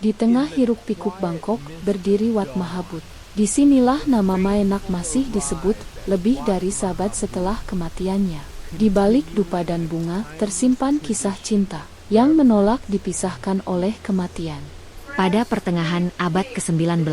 Di tengah hiruk-pikuk Bangkok, berdiri Wat Mahabut. Disinilah nama Maenak masih disebut lebih dari sahabat setelah kematiannya. Di balik dupa dan bunga, tersimpan kisah cinta yang menolak dipisahkan oleh kematian. Pada pertengahan abad ke-19,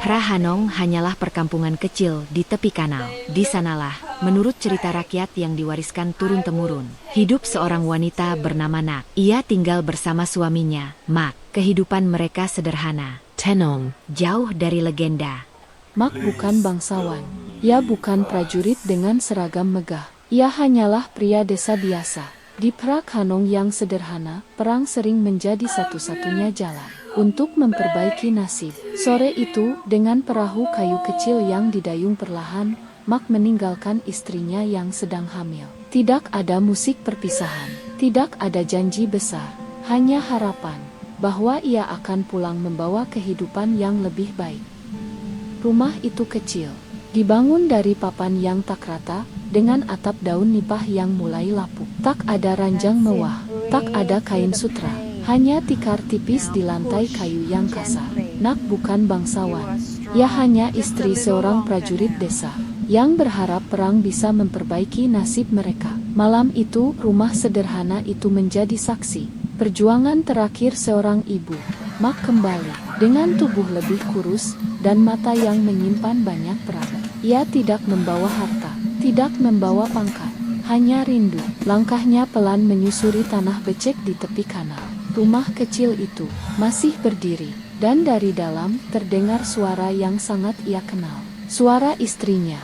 Prahanong hanyalah perkampungan kecil di tepi kanal. Di sanalah, menurut cerita rakyat yang diwariskan turun-temurun, hidup seorang wanita bernama Nak. Ia tinggal bersama suaminya, Mak. Kehidupan mereka sederhana, tenang, jauh dari legenda. Mak bukan bangsawan. Ia bukan prajurit dengan seragam megah. Ia hanyalah pria desa biasa. Di Prahanong yang sederhana, perang sering menjadi satu-satunya jalan untuk memperbaiki nasib. Sore itu, dengan perahu kayu kecil yang didayung perlahan, Mak meninggalkan istrinya yang sedang hamil. Tidak ada musik perpisahan, tidak ada janji besar, hanya harapan bahwa ia akan pulang membawa kehidupan yang lebih baik. Rumah itu kecil, dibangun dari papan yang tak rata, dengan atap daun nipah yang mulai lapuk. Tak ada ranjang mewah, tak ada kain sutra, hanya tikar tipis di lantai kayu yang kasar. Nak bukan bangsawan, ia hanya istri seorang prajurit desa yang berharap perang bisa memperbaiki nasib mereka. Malam itu, rumah sederhana itu menjadi saksi perjuangan terakhir seorang ibu. Mak kembali dengan tubuh lebih kurus dan mata yang menyimpan banyak peran. Ia tidak membawa harta, tidak membawa pangkat, hanya rindu. Langkahnya pelan menyusuri tanah becek di tepi kanal. Rumah kecil itu masih berdiri, dan dari dalam terdengar suara yang sangat ia kenal. Suara istrinya.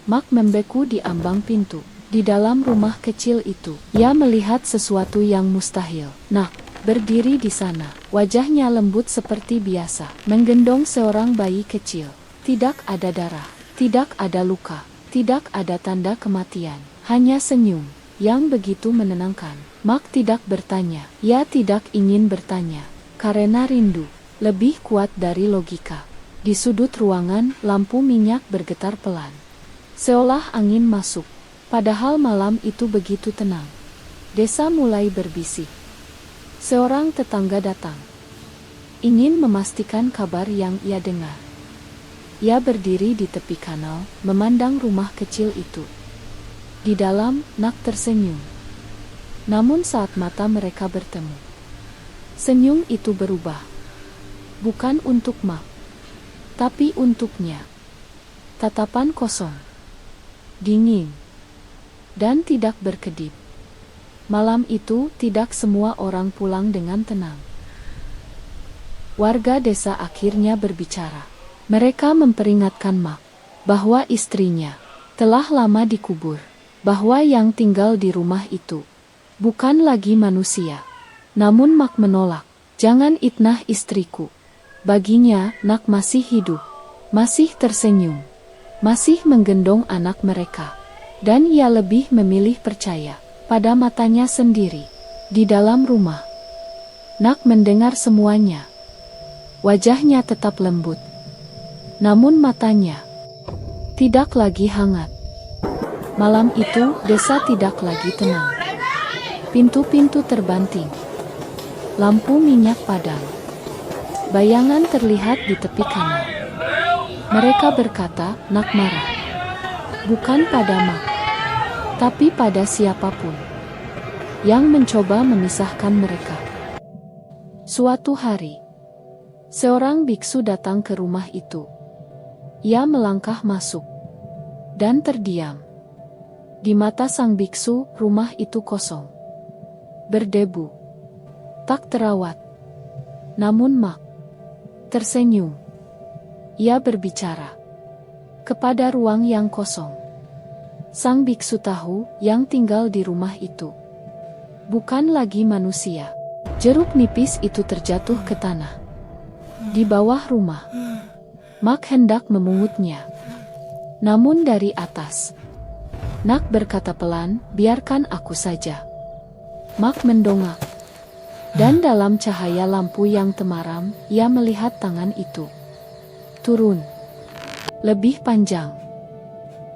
Mak membeku di ambang pintu. Di dalam rumah kecil itu, ia melihat sesuatu yang mustahil. Nak berdiri di sana, wajahnya lembut seperti biasa, menggendong seorang bayi kecil. Tidak ada darah, tidak ada luka, tidak ada tanda kematian, hanya senyum yang begitu menenangkan. Mak tidak bertanya, ia tidak ingin bertanya, karena rindu lebih kuat dari logika. Di sudut ruangan, lampu minyak bergetar pelan, seolah angin masuk. Padahal malam itu begitu tenang. Desa mulai berbisik. Seorang tetangga datang, ingin memastikan kabar yang ia dengar. Ia berdiri di tepi kanal, memandang rumah kecil itu. Di dalam, Nak tersenyum. Namun saat mata mereka bertemu, senyum itu berubah. Bukan untuk Mak, tapi untuknya. Tatapan kosong, dingin, dan tidak berkedip. Malam itu, tidak semua orang pulang dengan tenang. Warga desa akhirnya berbicara. Mereka memperingatkan Mak bahwa istrinya telah lama dikubur, bahwa yang tinggal di rumah itu bukan lagi manusia. Namun Mak menolak. Jangan itnah istriku. Baginya, Nak masih hidup, masih tersenyum, masih menggendong anak mereka. Dan ia lebih memilih percaya pada matanya sendiri. Di dalam rumah, Nak mendengar semuanya. Wajahnya tetap lembut, namun matanya tidak lagi hangat. Malam itu, desa tidak lagi tenang. Pintu-pintu terbanting, lampu minyak padam. Bayangan terlihat di tepi kanal. Mereka berkata, Nak marah. Bukan pada Mak, tapi pada siapapun yang mencoba memisahkan mereka. Suatu hari, seorang biksu datang ke rumah itu. Ia melangkah masuk dan terdiam. Di mata sang biksu, rumah itu kosong, berdebu, tak terawat. Namun Mak tersenyum. Ia berbicara kepada ruang yang kosong. Sang biksu tahu yang tinggal di rumah itu bukan lagi manusia. Jeruk nipis itu terjatuh ke tanah di bawah rumah. Mak hendak memungutnya, namun dari atas, Nak berkata pelan, biarkan aku saja. Mak mendongak, dan dalam cahaya lampu yang temaram, ia melihat tangan itu turun lebih panjang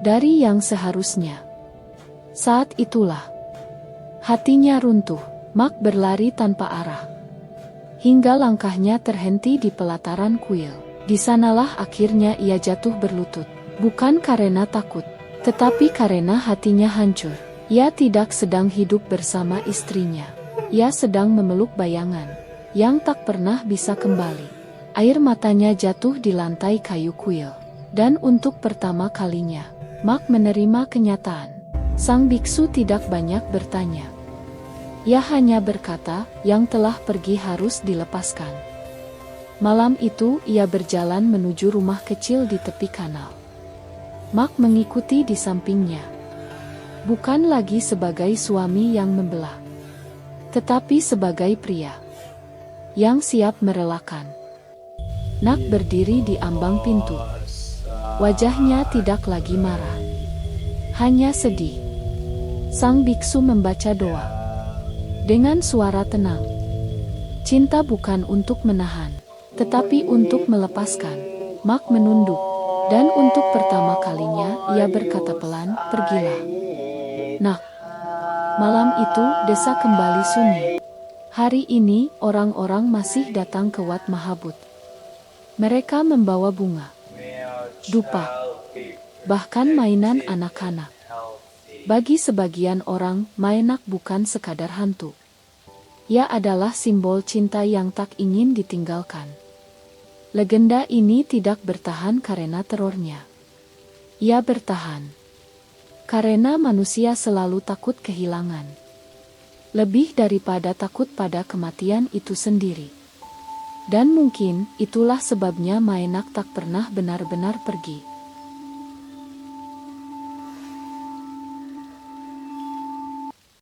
dari yang seharusnya. Saat itulah hatinya runtuh. Mak berlari tanpa arah. hingga langkahnya terhenti di pelataran kuil. Di sanalah akhirnya ia jatuh berlutut, bukan karena takut, tetapi karena hatinya hancur. Ia tidak sedang hidup bersama istrinya. Ia sedang memeluk bayangan yang tak pernah bisa kembali. Air matanya jatuh di lantai kayu kuil. Dan untuk pertama kalinya, Mak menerima kenyataan. Sang biksu tidak banyak bertanya. Ia hanya berkata, yang telah pergi harus dilepaskan. Malam itu ia berjalan menuju rumah kecil di tepi kanal. Mak mengikuti di sampingnya. Bukan lagi sebagai suami yang membelah, tetapi sebagai pria yang siap merelakan. Nak berdiri di ambang pintu. Wajahnya tidak lagi marah, hanya sedih. Sang biksu membaca doa dengan suara tenang. Cinta bukan untuk menahan, tetapi untuk melepaskan. Mak menunduk, dan untuk pertama kalinya ia berkata pelan, "Pergilah." Nak. Malam itu desa kembali sunyi. Hari ini orang-orang masih datang ke Wat Mahabut. Mereka membawa bunga, dupa, bahkan mainan anak-anak. Bagi sebagian orang, Maenak bukan sekadar hantu. Ia adalah simbol cinta yang tak ingin ditinggalkan. Legenda ini tidak bertahan karena terornya. Ia bertahan karena manusia selalu takut kehilangan. Lebih daripada takut pada kematian itu sendiri. Dan mungkin itulah sebabnya Maenak tak pernah benar-benar pergi.